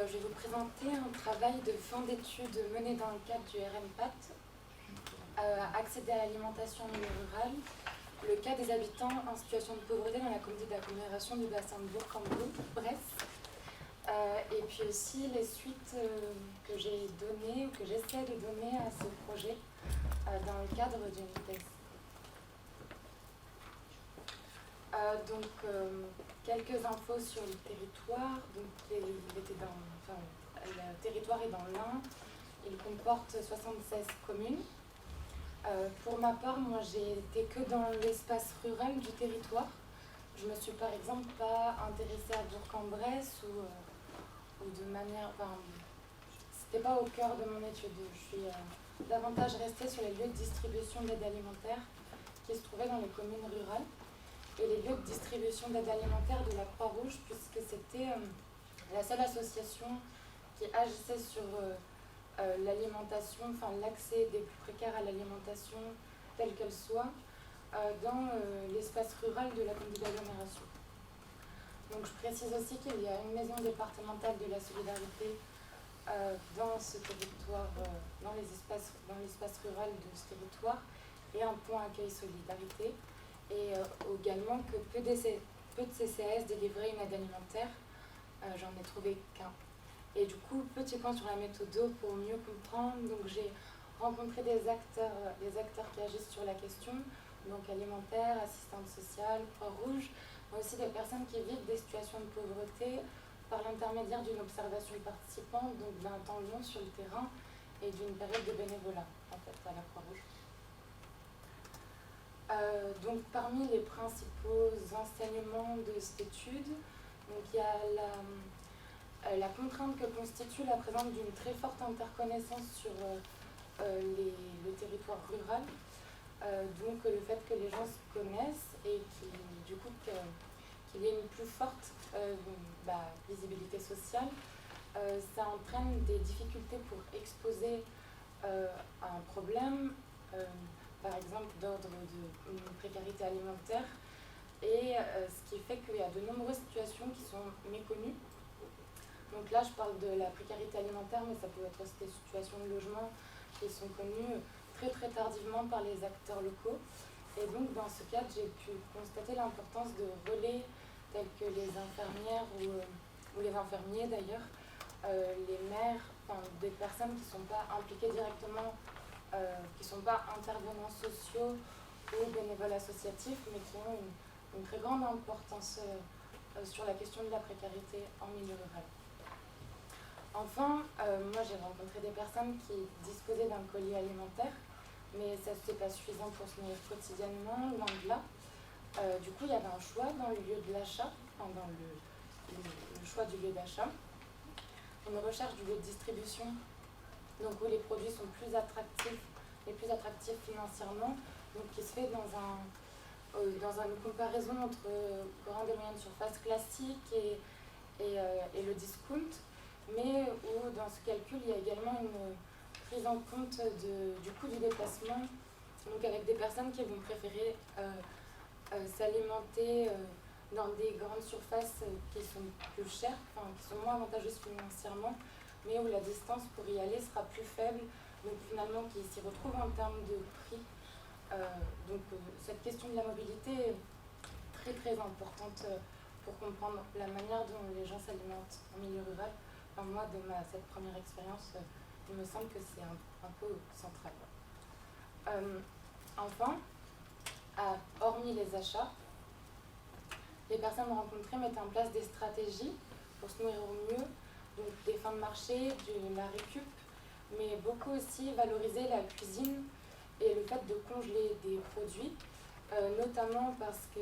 je vais vous présenter un travail de fin d'études mené dans le cadre du RMPAT, accéder à l'alimentation en milieu rural, le cas des habitants en situation de pauvreté dans la communauté d'agglomération du bassin de Bourg-en-Bresse, et puis aussi les suites que j'ai données ou que j'essaie de donner à ce projet dans le cadre d'une thèse. Quelques infos sur le territoire. Le territoire est dans l'Ain. Il comporte 76 communes. Pour ma part, moi, j'ai été que dans l'espace rural du territoire. Je ne me suis par exemple pas intéressée à Bourg-en-Bresse ou de manière... c'était pas au cœur de mon étude. Je suis davantage restée sur les lieux de distribution d'aide alimentaire qui se trouvaient dans les communes rurales et les lieux de distribution d'aide alimentaire de la Croix-Rouge, puisque c'était la seule association qui agissait sur l'alimentation, enfin l'accès des plus précaires à l'alimentation telle qu'elle soit dans l'espace rural de la communauté d'agglomération. Donc je précise aussi qu'il y a une maison départementale de la solidarité dans ce territoire, dans l'espace rural de ce territoire, et un point accueil solidarité, et également que peu de CCAS délivraient une aide alimentaire. J'en ai trouvé qu'un. Et du coup, petit point sur la méthode pour mieux comprendre. Donc j'ai rencontré des acteurs qui agissent sur la question, donc alimentaire, assistante sociale, Croix-Rouge, mais aussi des personnes qui vivent des situations de pauvreté par l'intermédiaire d'une observation participante, donc d'un temps long sur le terrain et d'une période de bénévolat en fait à la Croix-Rouge. Donc parmi les principaux enseignements de cette étude, donc il y a la contrainte que constitue la présence d'une très forte interconnaissance sur le territoire rural, donc le fait que les gens se connaissent et qu'il y ait une plus forte visibilité sociale, ça entraîne des difficultés pour exposer un problème, par exemple d'ordre d'une précarité alimentaire, et ce qui fait qu'il y a de nombreuses situations qui sont méconnues. Donc là, je parle de la précarité alimentaire, mais ça peut être aussi des situations de logement qui sont connues très très tardivement par les acteurs locaux. Et donc, dans ce cadre, j'ai pu constater l'importance de relais tels que les infirmières ou les infirmiers d'ailleurs, les maires, des personnes qui ne sont pas impliquées directement, qui ne sont pas intervenants sociaux ou bénévoles associatifs, mais qui ont une très grande importance sur la question de la précarité en milieu rural. Enfin, moi j'ai rencontré des personnes qui disposaient d'un colis alimentaire, mais ça n'était pas suffisant pour se nourrir quotidiennement, loin de là. Du coup, il y avait un choix dans le lieu de l'achat, dans le choix du lieu d'achat, une recherche du lieu de distribution, donc où les produits sont les plus attractifs financièrement, donc qui se fait dans une comparaison entre grand et moyenne surface classique et le discount, mais où dans ce calcul il y a également une prise en compte du coût du déplacement, donc avec des personnes qui vont préférer s'alimenter dans des grandes surfaces qui sont plus chères, qui sont moins avantageuses financièrement, mais où la distance pour y aller sera plus faible, donc finalement qui s'y retrouvent en termes de prix. Cette question de la mobilité est très très importante pour comprendre la manière dont les gens s'alimentent en milieu rural. Moi, de cette première expérience, il me semble que c'est un peu central. Enfin, hormis les achats, les personnes rencontrées mettaient en place des stratégies pour se nourrir au mieux, donc des fins de marché, de la récup, mais beaucoup aussi valoriser la cuisine et le fait de congeler des produits, notamment parce qu'il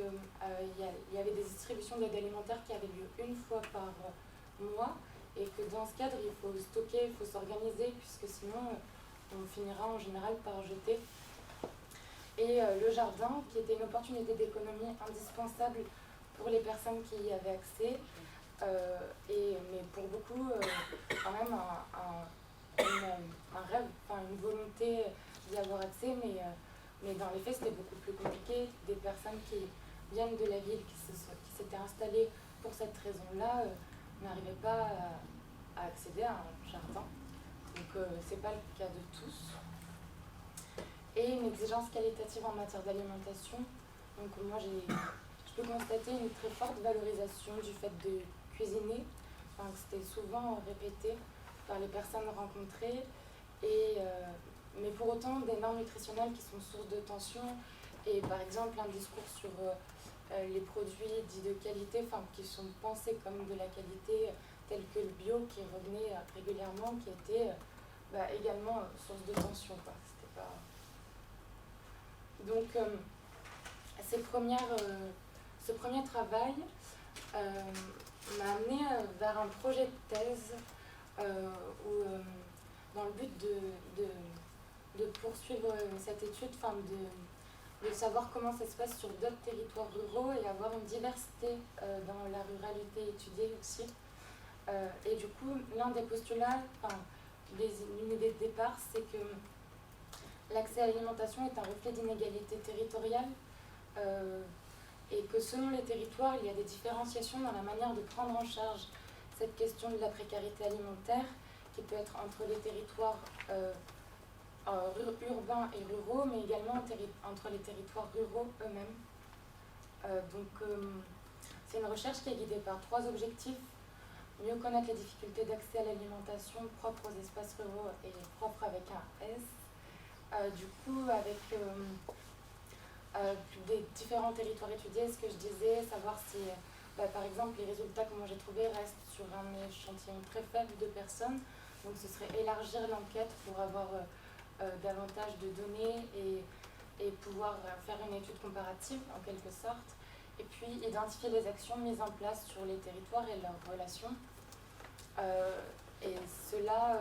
y avait des distributions d'aide alimentaire qui avaient lieu une fois par mois, et que dans ce cadre, il faut stocker, il faut s'organiser, puisque sinon, on finira en général par jeter. Et le jardin, qui était une opportunité d'économie indispensable pour les personnes qui y avaient accès, mais pour beaucoup, quand même un rêve, une volonté d'y avoir accès, mais dans les faits, c'était beaucoup plus compliqué. Des personnes qui viennent de la ville, qui s'étaient installées pour cette raison-là, n'arrivaient pas à accéder à un jardin. Donc c'est pas le cas de tous. Et une exigence qualitative en matière d'alimentation. Donc moi je peux constater une très forte valorisation du fait de cuisiner. Enfin, c'était souvent répété par les personnes rencontrées. Mais pour autant des normes nutritionnelles qui sont source de tension. Et par exemple un discours sur les produits dits de qualité, enfin, qui sont pensés comme de la qualité, tels que le bio qui revenait régulièrement, qui était également source de tension, quoi. C'était pas... Donc ce premier travail m'a amené vers un projet de thèse dans le but de poursuivre cette étude, de savoir comment ça se passe sur d'autres territoires ruraux et avoir une diversité dans la ruralité étudiée aussi. Et du coup, l'un des postulats, une idée de départ, c'est que l'accès à l'alimentation est un reflet d'inégalité territoriale et que selon les territoires, il y a des différenciations dans la manière de prendre en charge cette question de la précarité alimentaire qui peut être entre les territoires urbains et ruraux, mais également entre les territoires ruraux eux-mêmes. C'est une recherche qui est guidée par 3 objectifs. Mieux connaître les difficultés d'accès à l'alimentation propres aux espaces ruraux et propres avec un S. Du coup, avec des différents territoires étudiés, ce que je disais, savoir si, par exemple, les résultats que moi j'ai trouvés restent sur un échantillon très faible de personnes. Donc ce serait élargir l'enquête pour avoir davantage de données et pouvoir faire une étude comparative en quelque sorte. Et puis identifier les actions mises en place sur les territoires et leurs relations. Et cela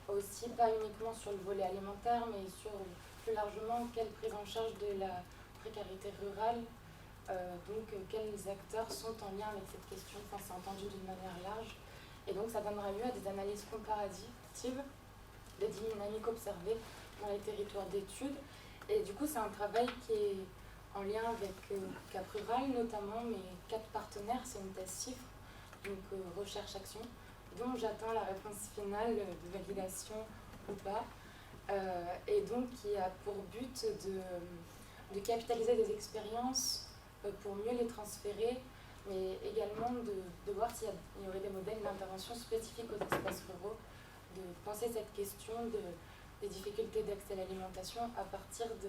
aussi pas uniquement sur le volet alimentaire, mais sur plus largement quelle prise en charge de la précarité rurale, donc quels acteurs sont en lien avec cette question, enfin c'est entendu d'une manière large. Et donc ça donnera lieu à des analyses comparatives des dynamiques observées dans les territoires d'études. Et du coup c'est un travail qui est en lien avec Cap Rural notamment, mes 4 partenaires, c'est une thèse chiffre, donc recherche-action, dont j'attends la réponse finale de validation ou pas, et donc qui a pour but de capitaliser des expériences pour mieux les transférer, mais également de voir s'il y aurait des modèles d'intervention spécifiques aux espaces ruraux, de penser cette question des difficultés d'accès à l'alimentation à partir de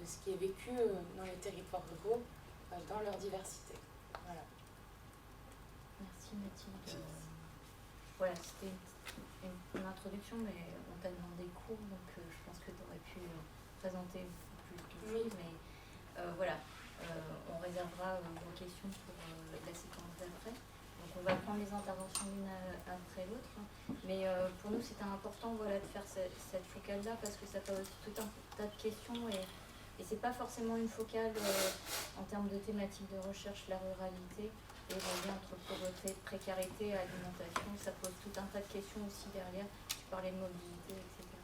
ce qui est vécu dans les territoires ruraux, dans leur diversité. Voilà. Merci Mathilde. Voilà, c'était une introduction, mais on t'a demandé court, donc je pense que tu aurais pu présenter plus de choses, mais voilà, on réservera vos questions pour la séquence d'après. Donc on va prendre les interventions l'une après l'autre, mais pour nous c'était important de faire cette focale-là parce que ça pose tout un tas de questions et c'est pas forcément une focale en termes de thématique de recherche, la ruralité et le lien entre pauvreté, précarité, alimentation, ça pose tout un tas de questions aussi derrière. Tu parlais de mobilité, etc.